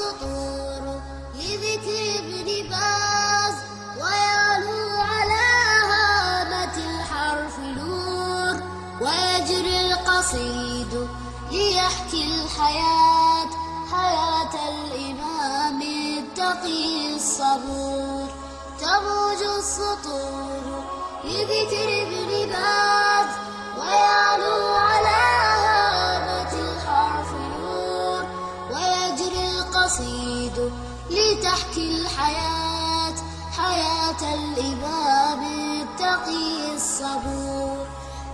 السطور لذكر ابن باز ويعلو على هامة الحرف نور ويجري القصيد ليحكي الحياة حياة الإمام التقي الصبور تموج السطور لذكر ابن باز ويعلو على هامة الحرف نور ويجري القصيد لتحكي الحياة حياة الإمام التقي الصبور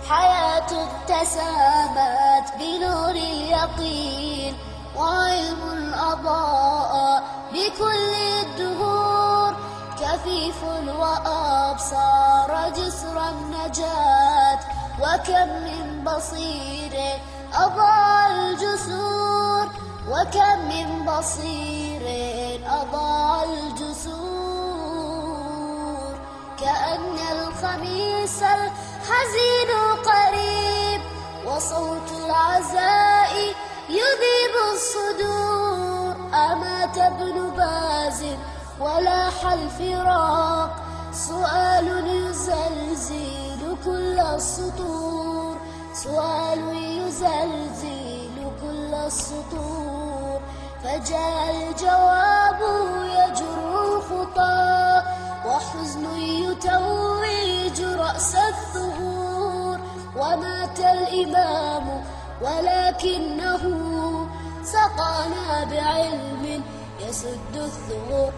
حياة تسامت بنور اليقين وعلم أضاء بكل الدهور كفيف وأبصار جسر النجاة وكم من بصير أضاء الجسور وكم من بصير أضاء الجسور كأن الخميس الحزين قريب وصوت العزاء يذيب الصدور أمات ابن باز ولاح الفراق سؤال يزلزل كل السطور سؤال يزلزل كل السطور فجاء الجواب يجر الخطى وحزن يتوج رأس الثغور ومات الإمام ولكنه سقانا بعلم يسد الثغور